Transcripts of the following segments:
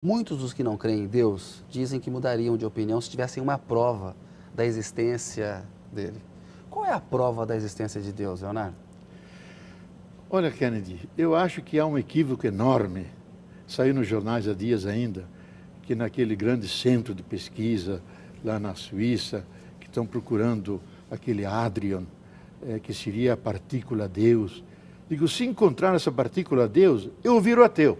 Muitos dos que não creem em Deus dizem que mudariam de opinião se tivessem uma prova da existência dele. Qual é a prova da existência de Deus, Leonardo? Olha, Kennedy, eu acho que há um equívoco enorme, saiu nos jornais há dias ainda, que naquele grande centro de pesquisa lá na Suíça, que estão procurando aquele Hadrian, que seria a partícula Deus. Digo, se encontrar essa partícula Deus, eu viro ateu.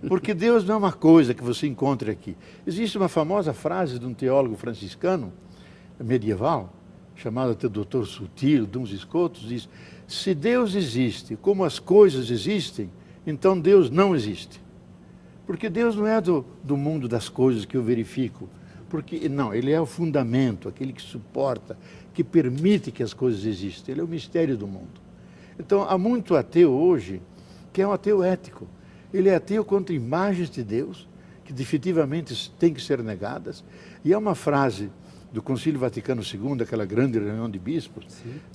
Porque Deus não é uma coisa que você encontra aqui. Existe uma famosa frase de um teólogo franciscano medieval, chamado até Dr. Sutil, Duns Scotus, diz: se Deus existe como as coisas existem, então Deus não existe. Porque Deus não é do mundo das coisas que eu verifico. Porque, não, Ele é o fundamento, aquele que suporta, que permite que as coisas existam. Ele é o mistério do mundo. Então, há muito ateu hoje que é um ateu ético. Ele é ateu contra imagens de Deus, que definitivamente têm que ser negadas. E há uma frase do Concílio Vaticano II, aquela grande reunião de bispos,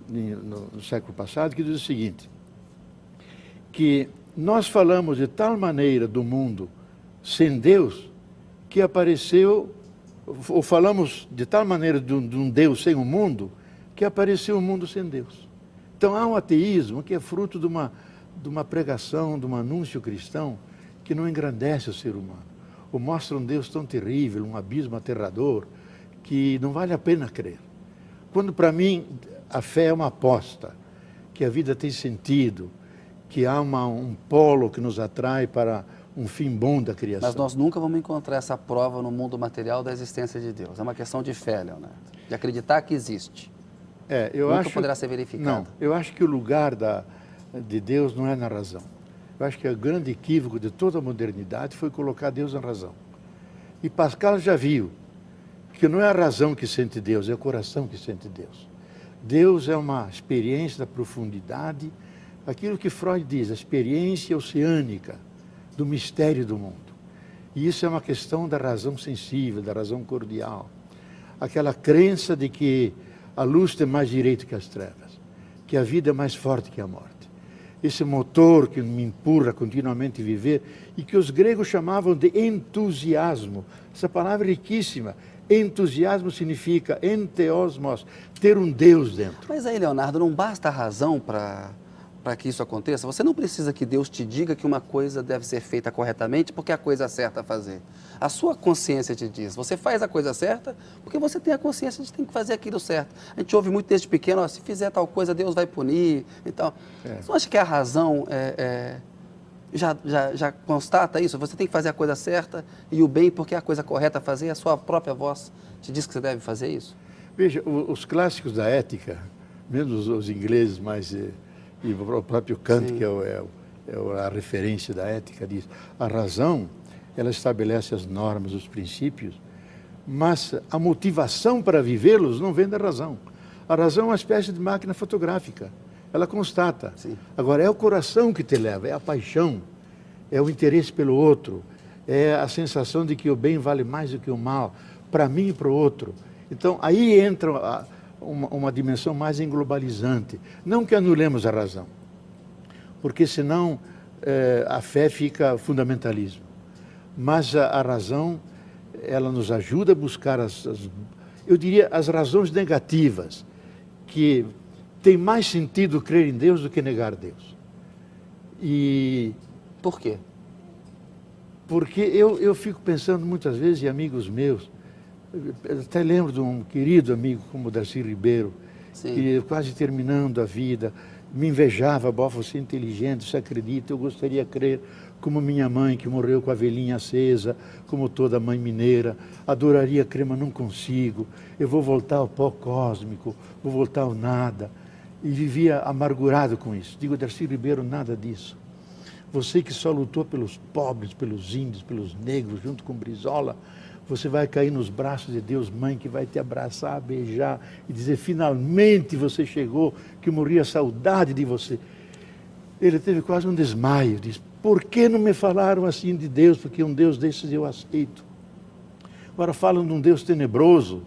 no século passado, que diz o seguinte, que nós falamos de tal maneira do mundo sem Deus, que apareceu, ou falamos de tal maneira de um Deus sem o mundo, que apareceu um mundo sem Deus. Então há um ateísmo que é fruto de uma pregação, de um anúncio cristão, que não engrandece o ser humano, ou mostra um Deus tão terrível, um abismo aterrador, que não vale a pena crer. Quando para mim a fé é uma aposta, que a vida tem sentido, que há um polo que nos atrai para um fim bom da criação. Mas nós nunca vamos encontrar essa prova no mundo material da existência de Deus. É uma questão de fé, Leonardo, de acreditar que existe. Nunca poderá ser verificado. Não, eu acho que o lugar de Deus não é na razão. Eu acho que o grande equívoco de toda a modernidade foi colocar Deus na razão. E Pascal já viu que não é a razão que sente Deus, é o coração que sente Deus. Deus é uma experiência da profundidade, aquilo que Freud diz, a experiência oceânica do mistério do mundo. E isso é uma questão da razão sensível, da razão cordial. Aquela crença de que a luz tem mais direito que as trevas, que a vida é mais forte que a morte. Esse motor que me empurra continuamente a viver e que os gregos chamavam de entusiasmo. Essa palavra é riquíssima. Entusiasmo significa enteosmos, ter um Deus dentro. Mas aí, Leonardo, não basta a razão para que isso aconteça? Você não precisa que Deus te diga que uma coisa deve ser feita corretamente porque é a coisa certa a fazer. A sua consciência te diz, você faz a coisa certa porque você tem a consciência de que tem que fazer aquilo certo. A gente ouve muito desde pequeno, ó, se fizer tal coisa, Deus vai punir e tal. Você não acha que a razão já constata isso? Você tem que fazer a coisa certa e o bem porque é a coisa correta a fazer, e a sua própria voz te diz que você deve fazer isso? Veja, os clássicos da ética, mesmo os ingleses mais... E o próprio Kant, que é a referência da ética, diz, a razão, ela estabelece as normas, os princípios, mas a motivação para vivê-los não vem da razão. A razão é uma espécie de máquina fotográfica, ela constata. Sim. Agora, é o coração que te leva, é a paixão, é o interesse pelo outro, é a sensação de que o bem vale mais do que o mal, para mim e para o outro. Então, aí entra uma dimensão mais englobalizante. Não que anulemos a razão, porque senão a fé fica fundamentalismo. Mas a razão, ela nos ajuda a buscar eu diria, as razões negativas, que tem mais sentido crer em Deus do que negar Deus. E por quê? Porque eu fico pensando muitas vezes, e amigos meus, eu até lembro de um querido amigo como o Darcy Ribeiro, Sim. que quase terminando a vida, me invejava, você é inteligente, você acredita, eu gostaria de crer como minha mãe, que morreu com a velhinha acesa, como toda mãe mineira, adoraria crer, mas não consigo, eu vou voltar ao pó cósmico, vou voltar ao nada, e vivia amargurado com isso. Digo, Darcy Ribeiro, nada disso. Você que só lutou pelos pobres, pelos índios, pelos negros, junto com Brizola, você vai cair nos braços de Deus, mãe, que vai te abraçar, beijar e dizer, finalmente você chegou, que morria a saudade de você. Ele teve quase um desmaio, diz, por que não me falaram assim de Deus? Porque um Deus desses eu aceito. Agora falam de um Deus tenebroso,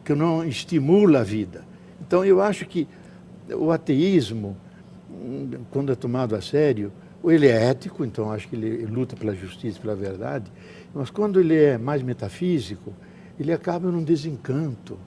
que não estimula a vida. Então eu acho que o ateísmo, quando é tomado a sério, ele é ético, então acho que ele luta pela justiça, pela verdade, Mas quando ele é mais metafísico, ele acaba num desencanto.